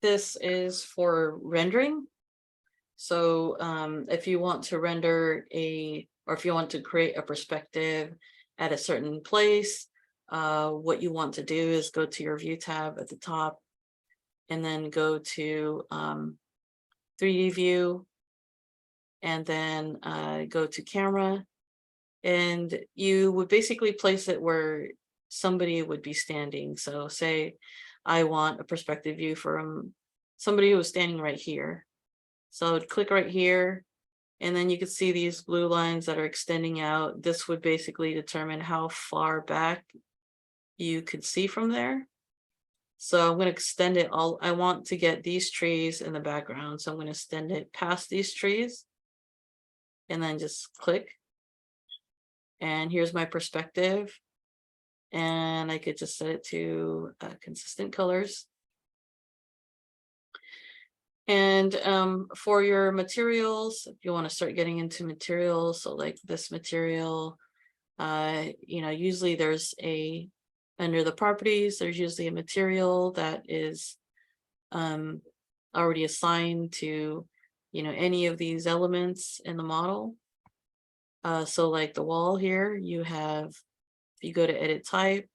this is for rendering. So if you want to render or if you want to create a perspective at a certain place, what you want to do is go to your view tab at the top and then go to 3D view, and then go to camera, and you would basically place it where somebody would be standing. So say I want a perspective view from somebody who is standing right here. So I'd click right here, and then you can see these blue lines that are extending out. This would basically determine how far back you could see from there. So I'm going to extend it all. I want to get these trees in the background. So I'm going to extend it past these trees and then just click. And here's my perspective. And I could just set it to consistent colors. And for your materials, if you want to start getting into materials, so like this material, usually there's under the properties, there's usually a material that is already assigned to, any of these elements in the model. So like the wall here, if you go to edit type,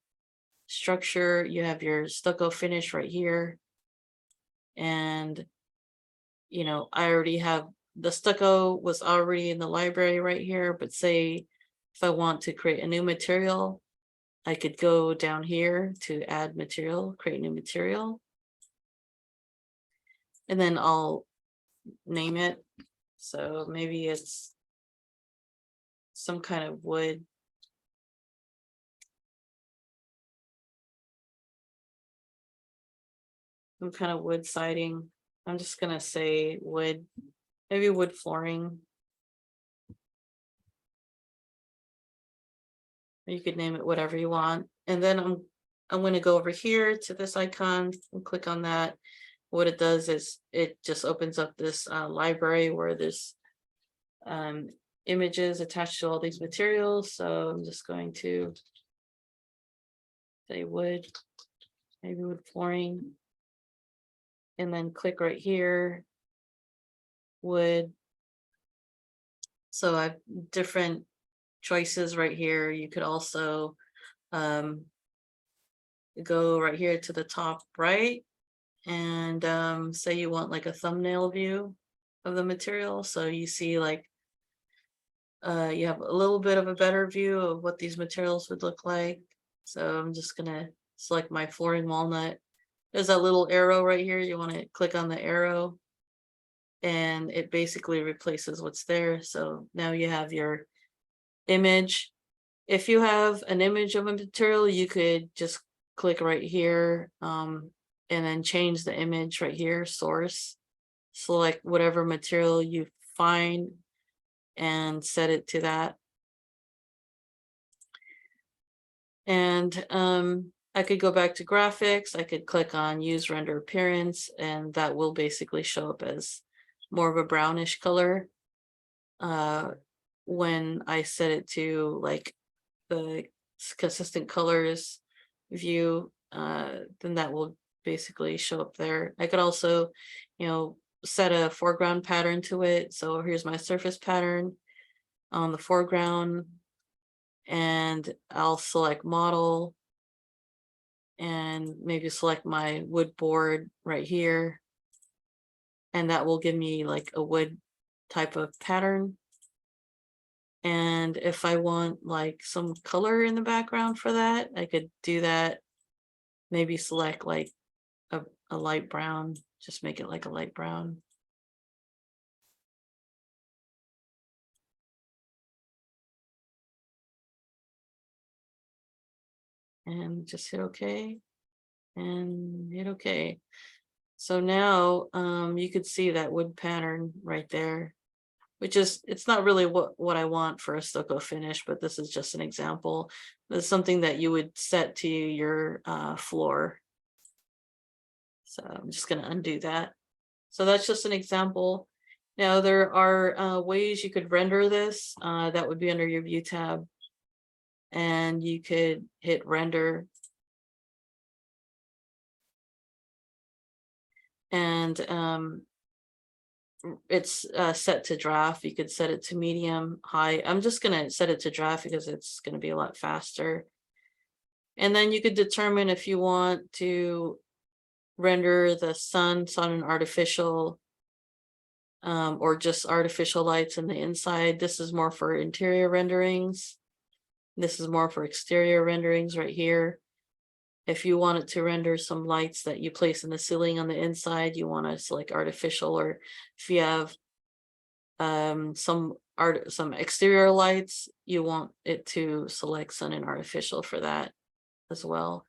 structure, you have your stucco finish right here. And, I already have the stucco was already in the library right here, but say if I want to create a new material, I could go down here to add material, create new material. And then I'll name it. So maybe it's some kind of wood. Some kind of wood siding. I'm just gonna say wood, maybe wood flooring. You could name it whatever you want. And then I'm going to go over here to this icon and click on that. What it does is it just opens up this library where there's images attached to all these materials. So I'm just going to say wood, maybe wood flooring, and then click right here, wood. So I have different choices right here. You could also go right here to the top right and say you want like a thumbnail view of the material. So you see like you have a little bit of a better view of what these materials would look like. So I'm just gonna select my flooring walnut. There's that little arrow right here. You want to click on the arrow and it basically replaces what's there. So now you have your image. If you have an image of a material, you could just click right here and then change the image right here, source. Select whatever material you find and set it to that. And I could go back to graphics. I could click on use render appearance, and that will basically show up as more of a brownish color. When I set it to like the consistent colors view, then that will basically show up there. I could also, set a foreground pattern to it. So here's my surface pattern on the foreground, and I'll select model and maybe select my wood board right here. And that will give me like a wood type of pattern. And if I want like some color in the background for that, I could do that. Maybe select like a light brown, just make it like a light brown. And just hit OK and hit OK. So now you could see that wood pattern right there, which is, it's not really what I want for a stucco finish, but this is just an example. It's something that you would set to your floor. So I'm just going to undo that. So that's just an example. Now there are ways you could render this. That would be under your view tab. And you could hit render. and it's set to draft. You could set it to medium, high. I'm just gonna set it to draft because it's gonna be a lot faster. And then you could determine if you want to render the sun and artificial, or just artificial lights in the inside. This is more for interior renderings. This is more for exterior renderings right here. If you wanted to render some lights that you place in the ceiling on the inside, you want to select artificial, or if you have some exterior lights, you want it to select sun and artificial for that as well.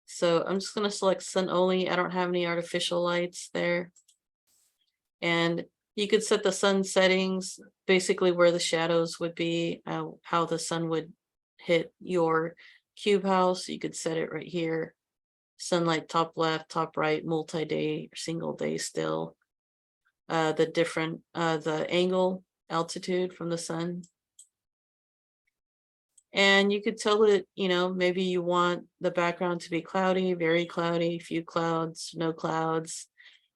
So I'm just going to select sun only. I don't have any artificial lights there. And you could set the sun settings, basically where the shadows would be, how the sun would hit your cube house. You could set it right here. Sunlight top left, top right, multi-day, single day still. The angle, altitude from the sun. And you could tell it, maybe you want the background to be cloudy, very cloudy, few clouds, no clouds.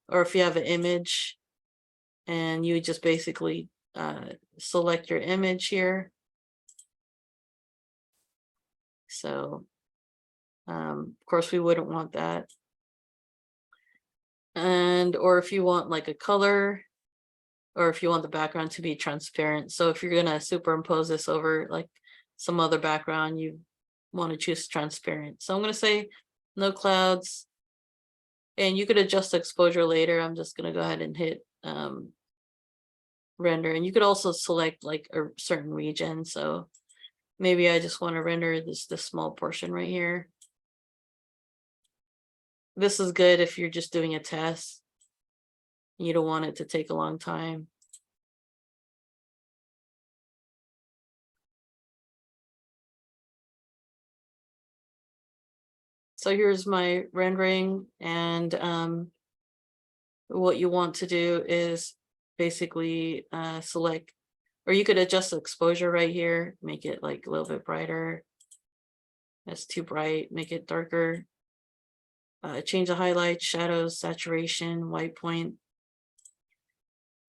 Or if you have an image and you just basically select your image here. So, of course, we wouldn't want that. Or if you want like a color, or if you want the background to be transparent. So if you're gonna superimpose this over like some other background, you want to choose transparent. So I'm gonna say no clouds, and you could adjust the exposure later. I'm just gonna go ahead and hit render, and you could also select like a certain region. So maybe I just want to render this small portion right here. This is good if you're just doing a test. You don't want it to take a long time. So here's my rendering, and what you want to do is basically select, or you could adjust the exposure right here, make it like a little bit brighter. That's too bright, make it darker. Change the highlights, shadows, saturation, white point.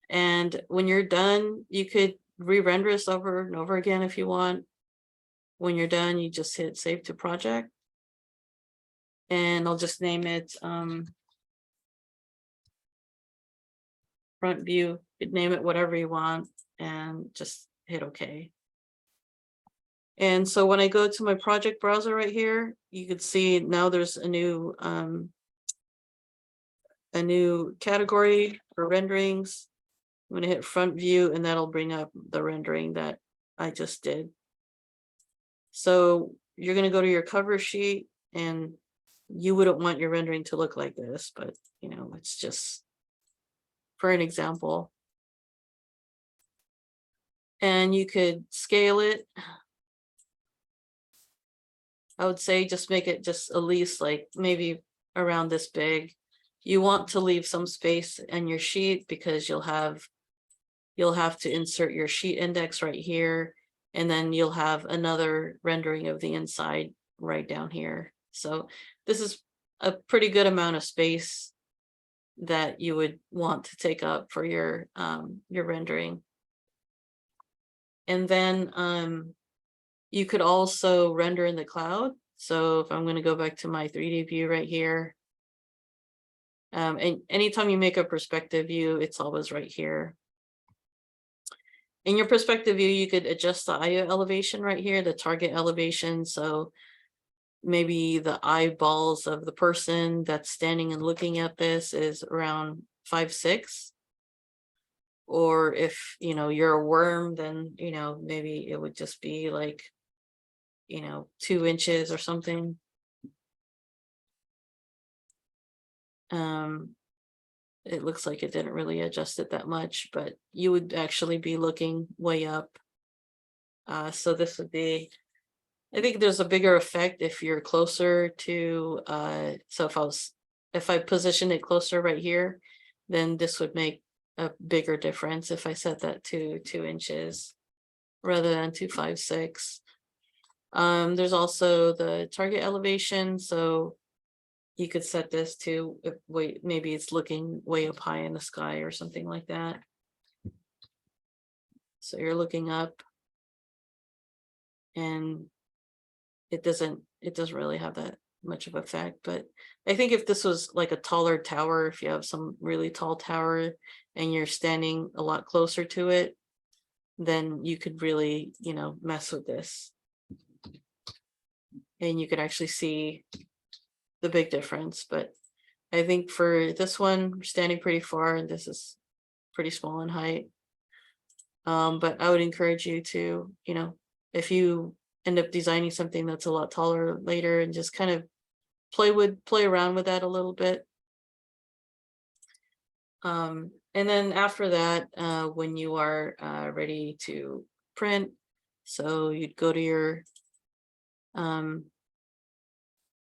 And when you're done, you could re-render this over and over again if you want. When you're done, you just hit save to project. And I'll just name it front view. You could name it whatever you want and just hit OK. And so when I go to my project browser right here, you could see now there's a new category for renderings. I'm going to hit front view, and that'll bring up the rendering that I just did. So you're going to go to your cover sheet, and you wouldn't want your rendering to look like this, but it's just for an example. And you could scale it. I would say just make it just at least like maybe around this big. You want to leave some space in your sheet because you'll have to insert your sheet index right here, and then you'll have another rendering of the inside right down here. So this is a pretty good amount of space that you would want to take up for your rendering. And then you could also render in the cloud. So if I'm going to go back to my 3D view right here, and anytime you make a perspective view, it's always right here. In your perspective view, you could adjust the IO elevation right here, the target elevation. So maybe the eyeballs of the person that's standing and looking at this is around 5'6". Or if you're a worm, then maybe it would just be like 2 inches or something. It looks like it didn't really adjust it that much, but you would actually be looking way up. So this would be, I think there's a bigger effect if you're closer to, so if I position it closer right here, then this would make a bigger difference if I set that to 2 inches rather than to 5'6". There's also the target elevation. So you could set this to wait, maybe it's looking way up high in the sky or something like that. So you're looking up and it doesn't really have that much of effect. But I think if this was like a taller tower, if you have some really tall tower and you're standing a lot closer to it, then you could really, you know, mess with this. And you could actually see the big difference. But I think for this one, we're standing pretty far and this is pretty small in height. But I would encourage you to, you know, if you end up designing something that's a lot taller later, and just kind of play around with that a little bit. And then after that, when you are ready to print, so you'd go to your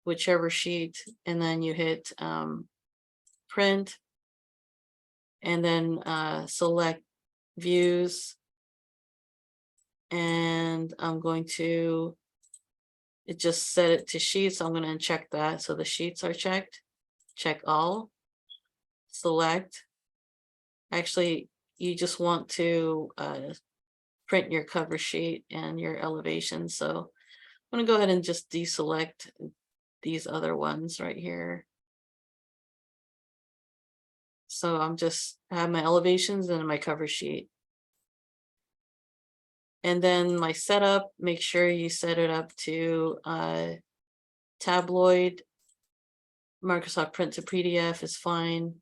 whichever sheet, and then you hit print, and then select views, and I'm going to just set it to sheets. So I'm going to uncheck that so the sheets are checked. Check all, select. Actually, you just want to print your cover sheet and your elevation. So I'm going to go ahead and just deselect these other ones right here. So I'm just have my elevations and my cover sheet. And then my setup, make sure you set it up to tabloid. Microsoft Print to PDF is fine.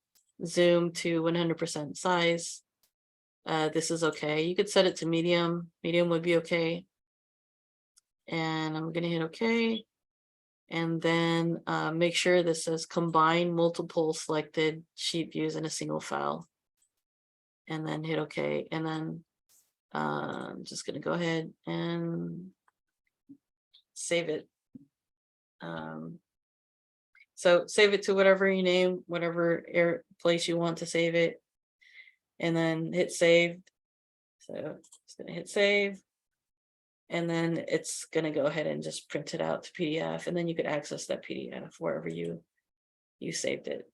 Zoom to 100% size. This is okay. You could set it to medium. Medium would be okay. And I'm going to hit okay. And then make sure this says combine multiple selected sheet views in a single file. And then hit okay. And then I'm just going to go ahead and save it. So save it to whatever you name, whatever place you want to save it, and then hit save. So it's going to hit save, and then it's going to go ahead and just print it out to PDF, and then you could access that PDF wherever you saved it.